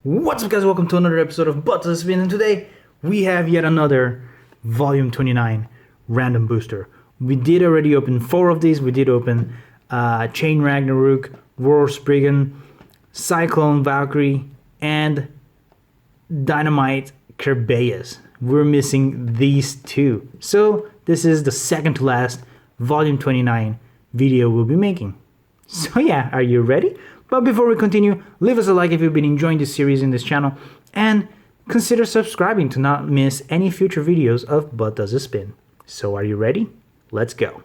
What's up guys, welcome to another episode of But Does It Spin, and today we have yet another Volume 29 random booster. We did already open 4 of these. We did open Chain Ragnarok, Roar Spriggan, Cyclone Valkyrie, and Dynamite Kerbeus. We're missing these 2. So this is the second to last Volume 29 video we'll be making. So yeah, are you ready? But before we continue, leave us a like if you've been enjoying this series in this channel, and consider subscribing to not miss any future videos of But Does It Spin. So are you ready? Let's go.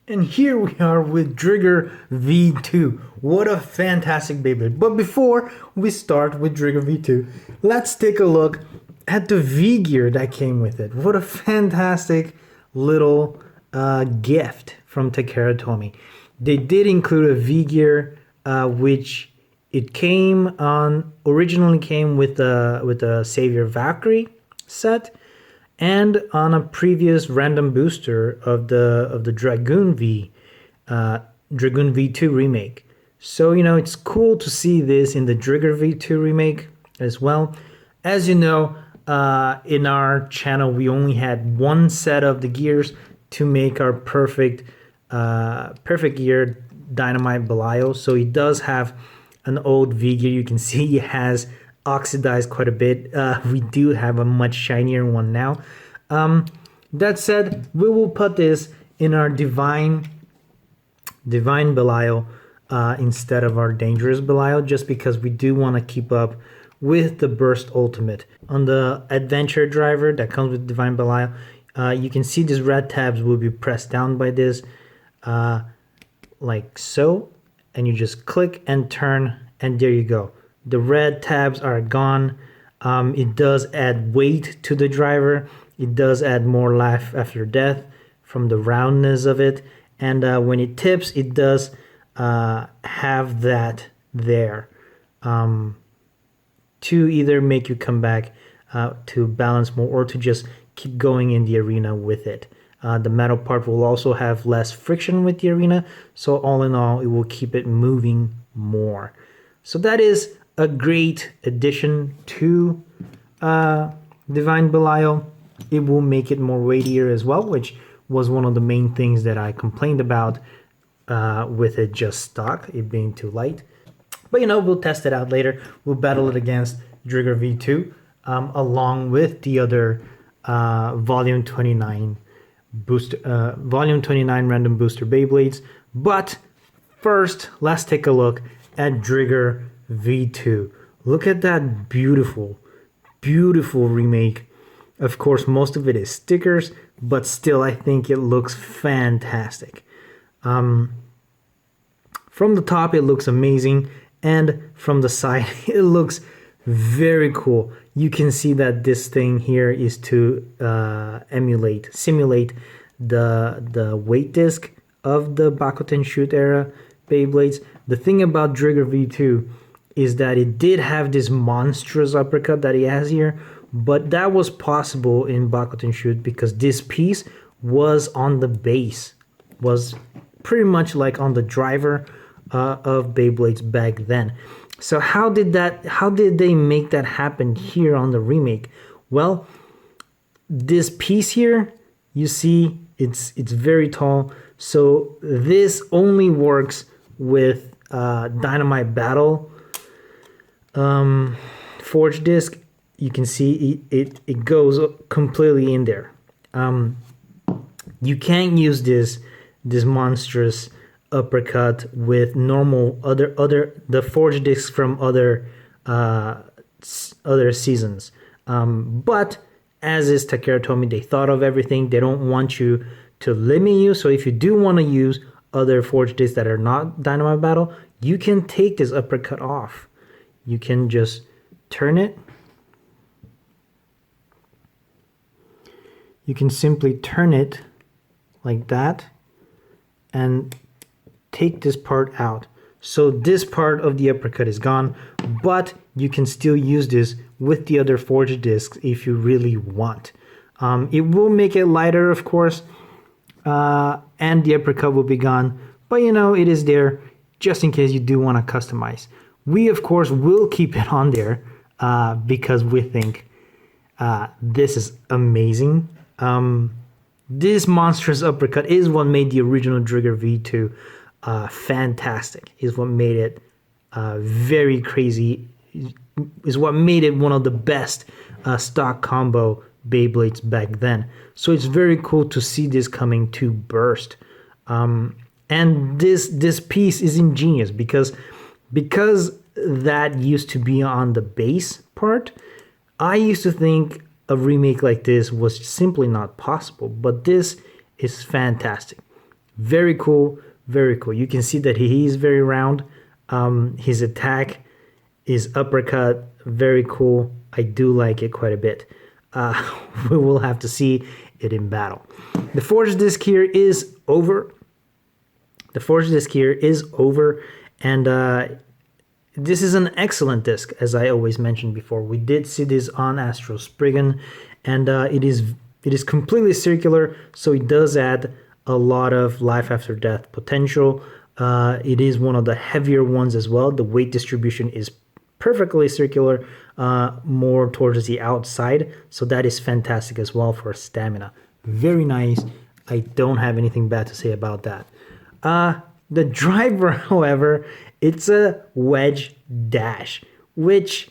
And here we are with Driger V2. What a fantastic Beyblade. But before we start with Driger V2, let's take a look at the V-Gear that came with it. What a fantastic little gift from Takara Tomy. They did include a V-Gear, which it came on, originally came with the Savior Valkyrie set, and on a previous random booster of the Dragoon V2 remake. So you know, it's cool to see this in the Driger V2 remake as well. As you know, in our channel we only had one set of the gears to make our perfect gear, Dynamite Belial. So he does have an old V gear. You can see he has oxidized quite a bit. We do have a much shinier one now. That said, we will put this in our Divine Belial instead of our Dangerous Belial, just because we do want to keep up with the Burst Ultimate. On the Adventure Driver that comes with Divine Belial, you can see these red tabs will be pressed down by this, like so, and you just click and turn, and there you go. The red tabs are gone. It does add weight to the driver. It does add more life after death from the roundness of it, and when it tips, it does have that there to either make you come back to balance more, or to just keep going in the arena with it. The metal part will also have less friction with the arena, so all in all, it will keep it moving more. So that is a great addition to Divine Belial. It will make it more weightier as well, which was one of the main things that I complained about with it just stock, it being too light. But you know, we'll test it out later. We'll battle it against Driger V2 along with the other Volume 29 random booster Beyblades. But first, let's take a look at Driger V2. Look at that beautiful remake. Of course, most of it is stickers, but still I think it looks fantastic. From the top it looks amazing, and from the side it looks very cool. You can see that this thing here is to simulate the weight disc of the Bakuten Shoot era Beyblades. The thing about Driger V2 is that it did have this monstrous uppercut that he has here, but that was possible in Bakuten Shoot because this piece was on the base, was pretty much like on the driver of Beyblades back then. So how did they make that happen here on the remake? Well, this piece here, you see, it's very tall. So this only works with Dynamite Battle Forge disc. You can see it goes completely in there. You can't use this monstrous uppercut with normal the forge discs from other seasons, but as is Takara Tomy, they thought of everything. They don't want you to limit you, so if you do want to use other forge discs that are not Dynamite Battle, you can take this uppercut off. You can just turn it. You can simply turn it like that and take this part out. So this part of the uppercut is gone, but you can still use this with the other forge discs if you really want. It will make it lighter, of course, and the uppercut will be gone, but you know, it is there just in case you do want to customize. We, of course, will keep it on there because we think this is amazing. This monstrous uppercut is what made the original Driger V2 fantastic. Is what made it very crazy. Is what made it one of the best stock combo Beyblades back then. So it's very cool to see this coming to burst. And this piece is ingenious because that used to be on the base part. I used to think a remake like this was simply not possible, but this is fantastic. Very cool, very cool. You can see that he is very round. His attack is uppercut, very cool. I do like it quite a bit. We will have to see it in battle. The Forge disc here is over. The Forge disc here is over, and this is an excellent disc, as I always mentioned before. We did see this on Astro Spriggan, and it is completely circular, so it does add a lot of life after death potential. It is one of the heavier ones as well. The weight distribution is perfectly circular, more towards the outside, so that is fantastic as well for stamina. Very nice. I don't have anything bad to say about that. The driver, however, it's a wedge dash, which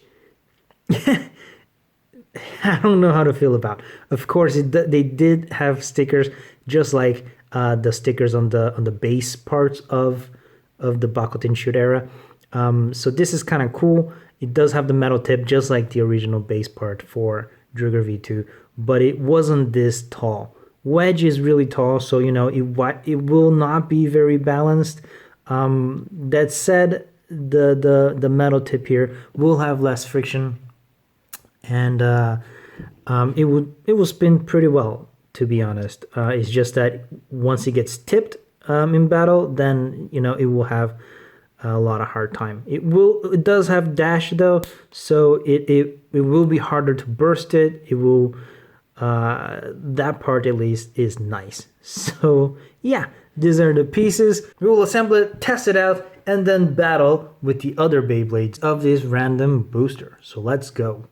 I don't know how to feel about. Of course, they did have stickers, just like the stickers on the base parts of the Bakutin Shoot era. So this is kind of cool. It does have the metal tip, just like the original base part for Driger V2, but it wasn't this tall. Wedge is really tall, so it will not be very balanced. That said, the metal tip here will have less friction, and it will spin pretty well, to be honest. It's just that once it gets tipped in battle, then it will have a lot of hard time. It does have dash though, so it will be harder to burst it. It will that part at least is nice. So yeah, these are the pieces. We will assemble it, test it out, and then battle with the other Beyblades of this random booster. So let's go.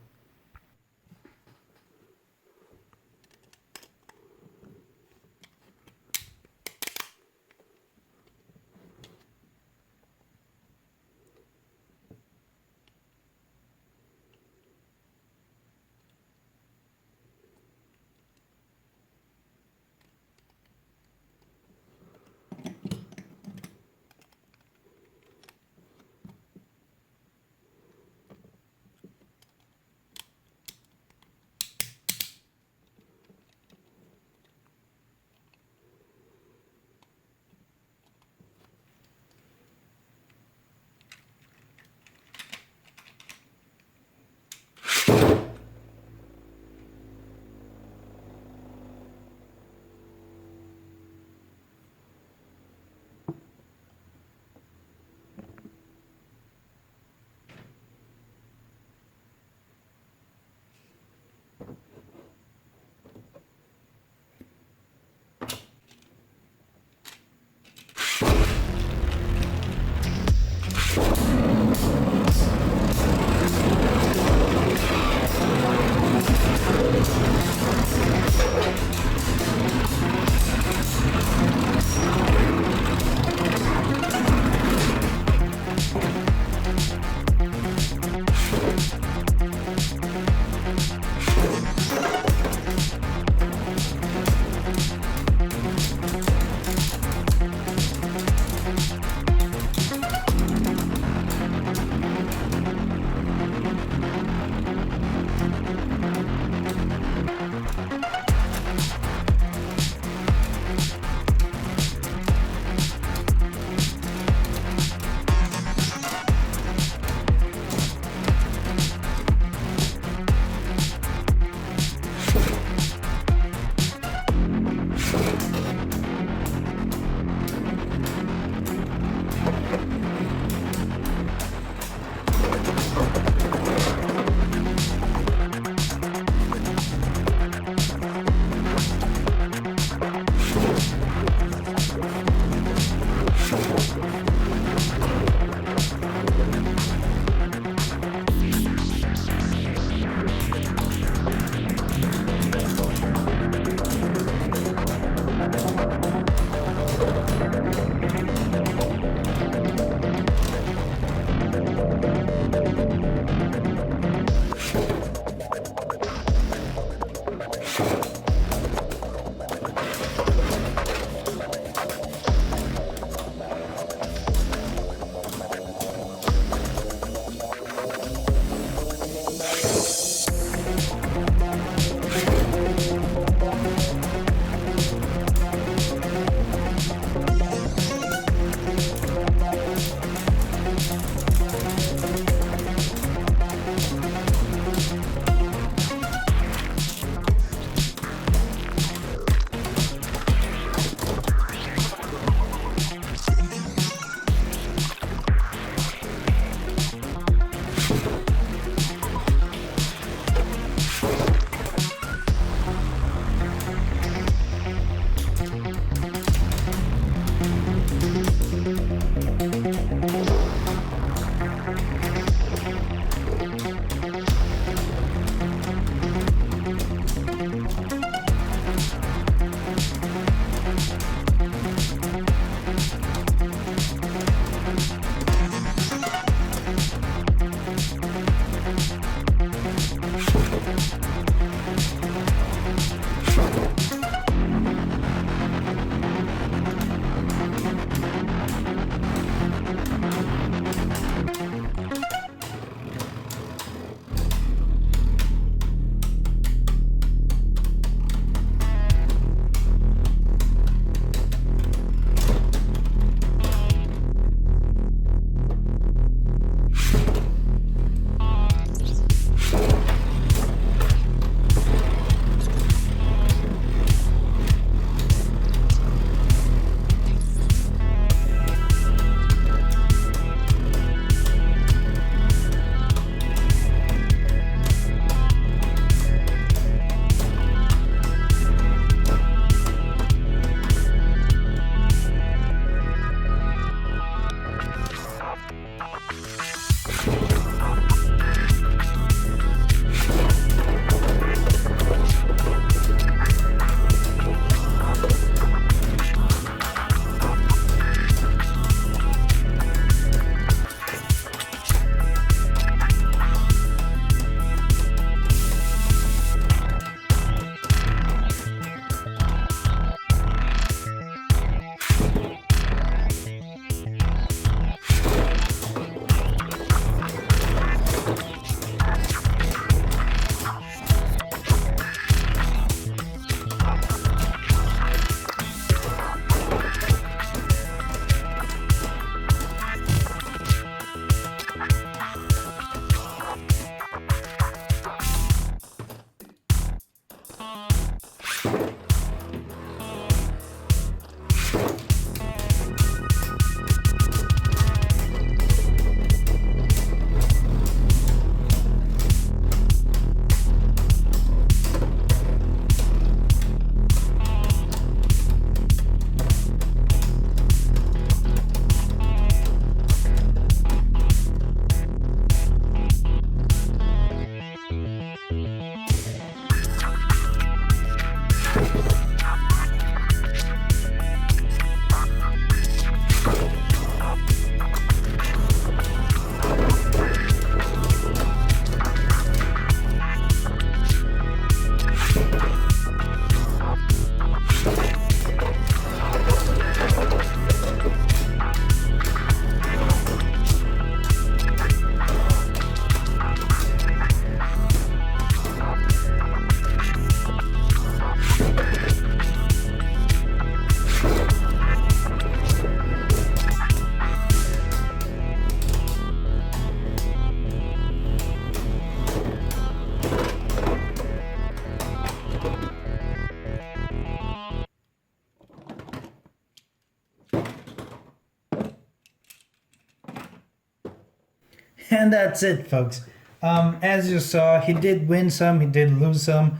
And that's it, folks. As you saw, he did win some, he did lose some.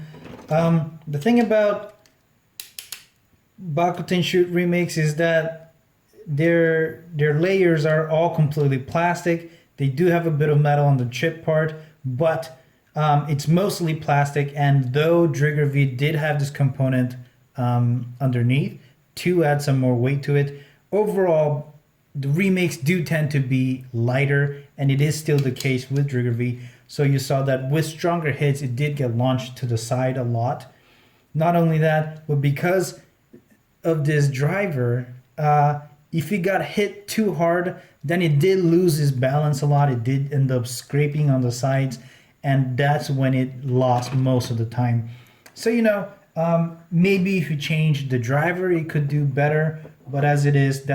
The thing about Bakuten Shoot remakes is that their layers are all completely plastic. They do have a bit of metal on the chip part, but it's mostly plastic. And though Driger V did have this component underneath to add some more weight to it, overall the remakes do tend to be lighter, and it is still the case with Driger V. So you saw that with stronger hits, it did get launched to the side a lot. Not only that, but because of this driver, if it got hit too hard, then it did lose its balance a lot. It did end up scraping on the sides, and that's when it lost most of the time. So, maybe if you change the driver, it could do better. But as it is,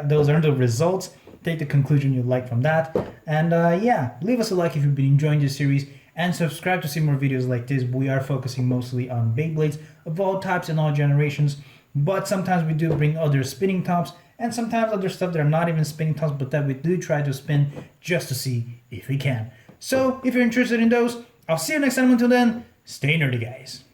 those are the results. Take the conclusion you like from that. And yeah, leave us a like if you've been enjoying this series, and subscribe to see more videos like this. We are focusing mostly on Beyblades of all types and all generations, but sometimes we do bring other spinning tops, and sometimes other stuff that are not even spinning tops, but that we do try to spin just to see if we can. So if you're interested in those, I'll see you next time. Until then, stay nerdy, guys.